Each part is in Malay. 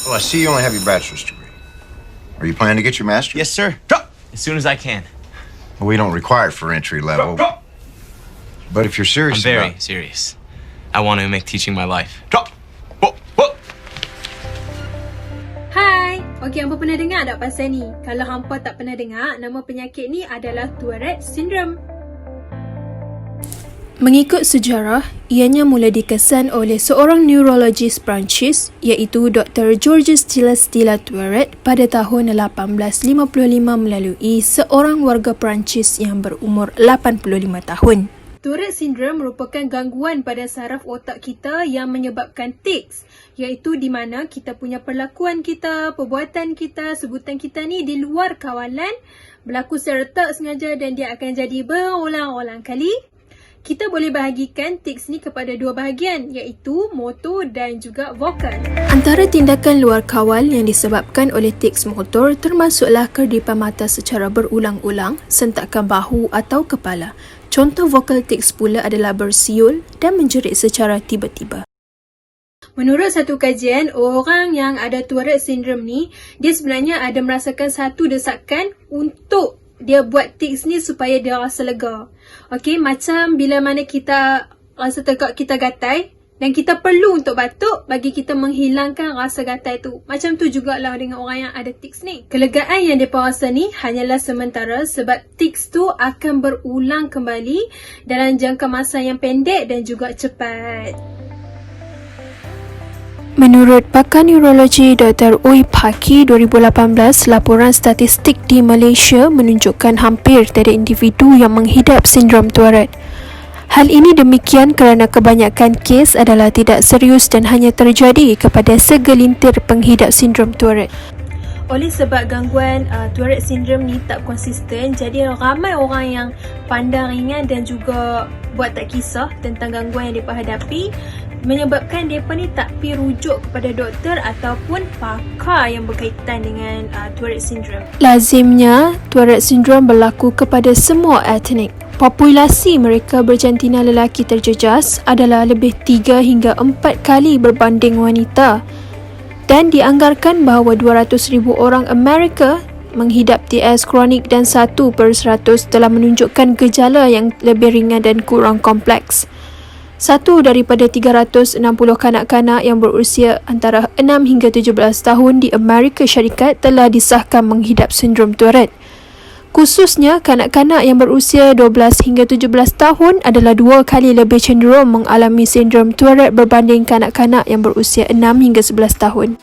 Well, I see you only have your bachelor's degree. Are you planning to get your master's? Yes, sir. Drop! As soon as I can. Well, we don't require it for entry level. Drop! But if you're serious I'm very about... serious. I want to make teaching my life. Drop! Whoa, whoa. Hai, okey, hampa pernah dengar tak pasal ni? Kalau hampa tak pernah dengar, nama penyakit ni adalah Tourette Syndrome. Mengikut sejarah, ianya mula dikesan oleh seorang neurologis Perancis iaitu Dr. Georges Stella Tourette pada tahun 1855 melalui seorang warga Perancis yang berumur 85 tahun. Tourette Syndrome merupakan gangguan pada saraf otak kita yang menyebabkan tics, iaitu di mana kita punya perlakuan kita, perbuatan kita, sebutan kita ni di luar kawalan berlaku secara tak sengaja dan dia akan jadi berulang-ulang kali. Kita boleh bahagikan tics ni kepada dua bahagian iaitu motor dan juga vokal. Antara tindakan luar kawal yang disebabkan oleh tics motor termasuklah kedipan mata secara berulang-ulang, sentakan bahu atau kepala. Contoh vokal tics pula adalah bersiul dan menjerit secara tiba-tiba. Menurut satu kajian, orang yang ada Tourette Syndrome ni, dia sebenarnya ada merasakan satu desakan untuk dia buat tics ni supaya dia rasa lega. Okey, macam bila mana kita rasa tegak kita gatai dan kita perlu untuk batuk bagi kita menghilangkan rasa gatai tu. Macam tu jugalah dengan orang yang ada tics ni. Kelegaan yang mereka rasa ni hanyalah sementara sebab tics tu akan berulang kembali dalam jangka masa yang pendek dan juga cepat. Menurut pakar neurologi Dr. Ui Paki 2018, laporan statistik di Malaysia menunjukkan hampir tiada individu yang menghidap sindrom Tourette. Hal ini demikian kerana kebanyakan kes adalah tidak serius dan hanya terjadi kepada segelintir penghidap sindrom Tourette. Oleh sebab gangguan Tourette Syndrome ni tak konsisten, jadi ramai orang yang pandang ringan dan juga buat tak kisah tentang gangguan yang mereka hadapi, menyebabkan mereka ni tak pergi rujuk kepada doktor ataupun pakar yang berkaitan dengan Tourette Syndrome. Lazimnya, Tourette Syndrome berlaku kepada semua etnik. Populasi mereka berjantina lelaki terjejas adalah lebih 3 hingga 4 kali berbanding wanita. Dan dianggarkan bahawa 200,000 orang Amerika menghidap TS kronik dan 1/100 telah menunjukkan gejala yang lebih ringan dan kurang kompleks. 1 daripada 360 kanak-kanak yang berusia antara 6 hingga 17 tahun di Amerika Syarikat telah disahkan menghidap sindrom Tourette. Khususnya, kanak-kanak yang berusia 12 hingga 17 tahun adalah 2 kali lebih cenderung mengalami sindrom Tourette berbanding kanak-kanak yang berusia 6 hingga 11 tahun.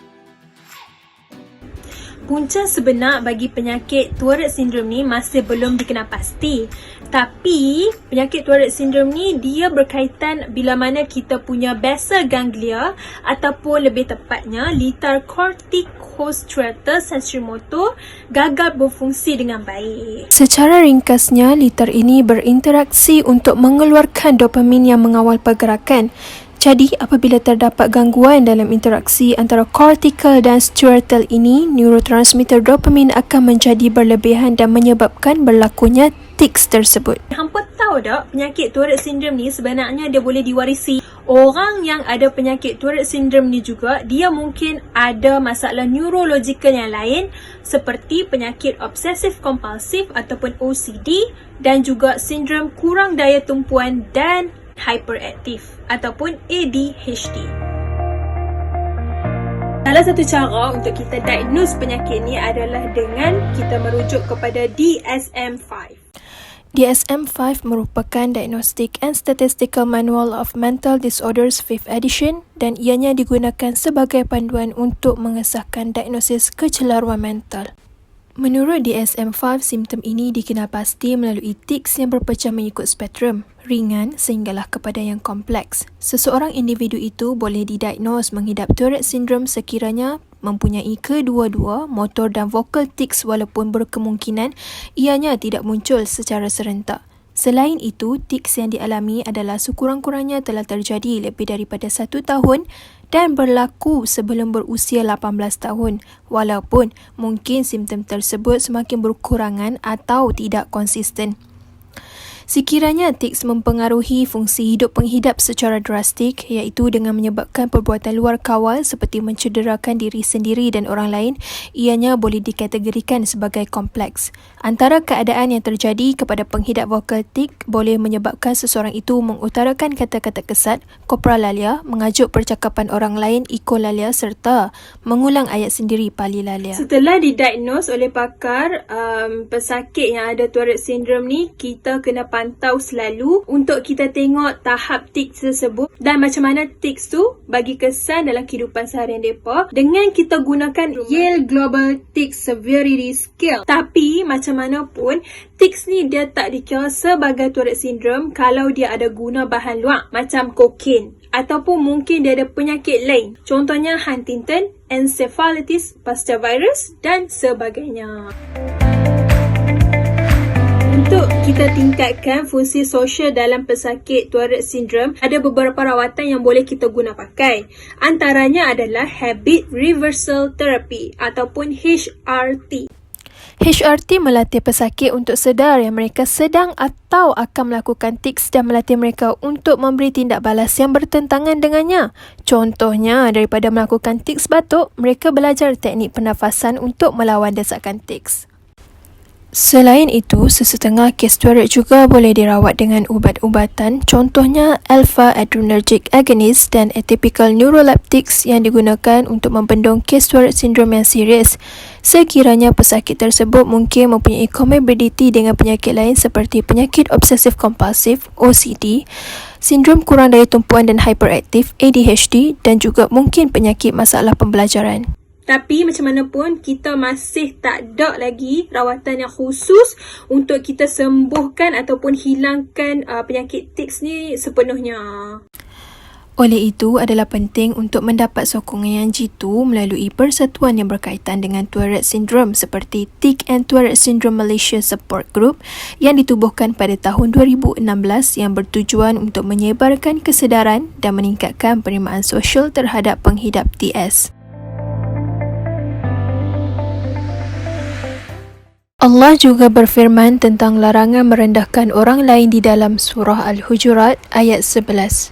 Punca sebenar bagi penyakit Tourette Syndrome ni masih belum dikenal pasti. Tapi, penyakit Tourette Syndrome ni dia berkaitan bila mana kita punya basal ganglia ataupun lebih tepatnya litar corticostriatus sensorimotor gagal berfungsi dengan baik. Secara ringkasnya, litar ini berinteraksi untuk mengeluarkan dopamin yang mengawal pergerakan. Jadi, apabila terdapat gangguan dalam interaksi antara cortical dan striatal ini, neurotransmitter dopamin akan menjadi berlebihan dan menyebabkan berlakunya tics tersebut. Hampa tahu tak, penyakit Tourette Syndrome ni sebenarnya dia boleh diwarisi. Orang yang ada penyakit Tourette Syndrome ni juga, dia mungkin ada masalah neurologikal yang lain seperti penyakit obsesif kompulsif ataupun OCD dan juga sindrom kurang daya tumpuan dan hyperaktif ataupun ADHD. Salah satu cara untuk kita diagnose penyakit ni adalah dengan kita merujuk kepada DSM-5. DSM-5 merupakan Diagnostic and Statistical Manual of Mental Disorders 5th edition dan ianya digunakan sebagai panduan untuk mengesahkan diagnosis kecelaruan mental. Menurut DSM-5, simptom ini dikenal pasti melalui tics yang berpecah mengikut spektrum, ringan sehinggalah kepada yang kompleks. Seseorang individu itu boleh didiagnos menghidap Tourette Syndrome sekiranya mempunyai kedua-dua motor dan vokal tics walaupun berkemungkinan ianya tidak muncul secara serentak. Selain itu, tics yang dialami adalah sekurang-kurangnya telah terjadi lebih daripada 1 tahun dan berlaku sebelum berusia 18 tahun, walaupun mungkin simptom tersebut semakin berkurangan atau tidak konsisten. Sekiranya tics mempengaruhi fungsi hidup penghidap secara drastik, iaitu dengan menyebabkan perbuatan luar kawal seperti mencederakan diri sendiri dan orang lain, ianya boleh dikategorikan sebagai kompleks. Antara keadaan yang terjadi kepada penghidap vokal tic boleh menyebabkan seseorang itu mengutarakan kata-kata kesat, kopralalia, mengajuk percakapan orang lain, ikolalia serta mengulang ayat sendiri palilalia. Setelah didiagnose oleh pakar pesakit yang ada Tourette syndrome ni, kita kena pantau selalu untuk kita tengok tahap tics tersebut dan macam mana tics tu bagi kesan dalam kehidupan seharian mereka dengan kita gunakan Yale Global Tics Severity Scale. Tapi macam mana pun, tics ni dia tak dikira sebagai Tourette syndrome kalau dia ada guna bahan luar macam kokain ataupun mungkin dia ada penyakit lain. Contohnya Huntington, encephalitis pasca virus dan sebagainya. Untuk kita tingkatkan fungsi sosial dalam pesakit Tourette syndrome, ada beberapa rawatan yang boleh kita guna pakai. Antaranya adalah Habit Reversal Therapy ataupun HRT. HRT melatih pesakit untuk sedar yang mereka sedang atau akan melakukan tics dan melatih mereka untuk memberi tindak balas yang bertentangan dengannya. Contohnya, daripada melakukan tics batuk, mereka belajar teknik pernafasan untuk melawan desakan tics. Selain itu, sesetengah kes Tourette juga boleh dirawat dengan ubat-ubatan, contohnya alpha-adrenergic agonist dan atypical neuroleptics yang digunakan untuk membendung kes Tourette syndrome yang serius. Sekiranya pesakit tersebut mungkin mempunyai comorbidity dengan penyakit lain seperti penyakit obsesif kompulsif OCD, sindrom kurang daya tumpuan dan hyperaktif ADHD dan juga mungkin penyakit masalah pembelajaran. Tapi macam mana pun, kita masih tak ada lagi rawatan yang khusus untuk kita sembuhkan ataupun hilangkan penyakit tics ni sepenuhnya. Oleh itu, adalah penting untuk mendapat sokongan yang jitu melalui persatuan yang berkaitan dengan Tourette syndrome seperti Tic and Tourette Syndrome Malaysia Support Group yang ditubuhkan pada tahun 2016 yang bertujuan untuk menyebarkan kesedaran dan meningkatkan penerimaan sosial terhadap penghidap TS. Allah juga berfirman tentang larangan merendahkan orang lain di dalam surah Al-Hujurat ayat 11.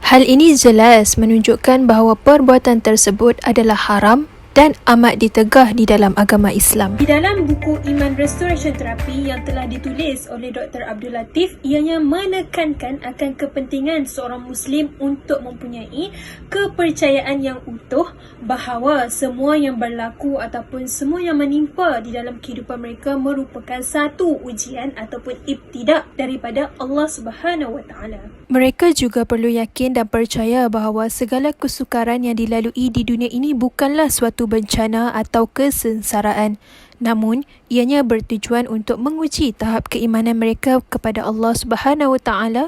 Hal ini jelas menunjukkan bahawa perbuatan tersebut adalah haram dan amat ditegah di dalam agama Islam. Di dalam buku Iman Restoration Therapy yang telah ditulis oleh Dr. Abdul Latif, ianya menekankan akan kepentingan seorang Muslim untuk mempunyai kepercayaan yang utuh bahawa semua yang berlaku ataupun semua yang menimpa di dalam kehidupan mereka merupakan satu ujian ataupun ibtidak daripada Allah Subhanahu Wa Taala. Mereka juga perlu yakin dan percaya bahawa segala kesukaran yang dilalui di dunia ini bukanlah suatu bencana atau kesengsaraan. Namun, ianya bertujuan untuk menguji tahap keimanan mereka kepada Allah Subhanahu Wa Taala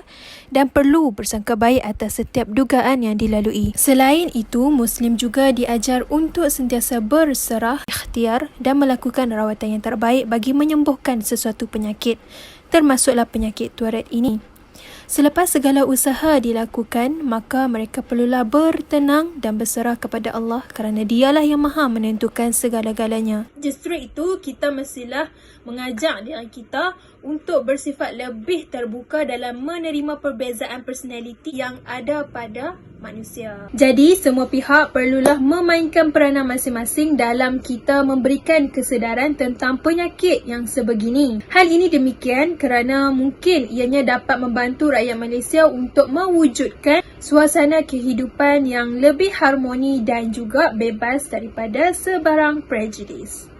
dan perlu bersangka baik atas setiap dugaan yang dilalui. Selain itu, Muslim juga diajar untuk sentiasa berserah ikhtiar dan melakukan rawatan yang terbaik bagi menyembuhkan sesuatu penyakit, termasuklah penyakit Tourette ini. Selepas segala usaha dilakukan, maka mereka perlulah bertenang dan berserah kepada Allah kerana Dialah yang Maha menentukan segala-galanya. Justru itu, kita mestilah mengajak diri kita untuk bersifat lebih terbuka dalam menerima perbezaan personaliti yang ada pada manusia. Jadi, semua pihak perlulah memainkan peranan masing-masing dalam kita memberikan kesedaran tentang penyakit yang sebegini. Hal ini demikian kerana mungkin ianya dapat membantu rakyat Malaysia untuk mewujudkan suasana kehidupan yang lebih harmoni dan juga bebas daripada sebarang prejudis.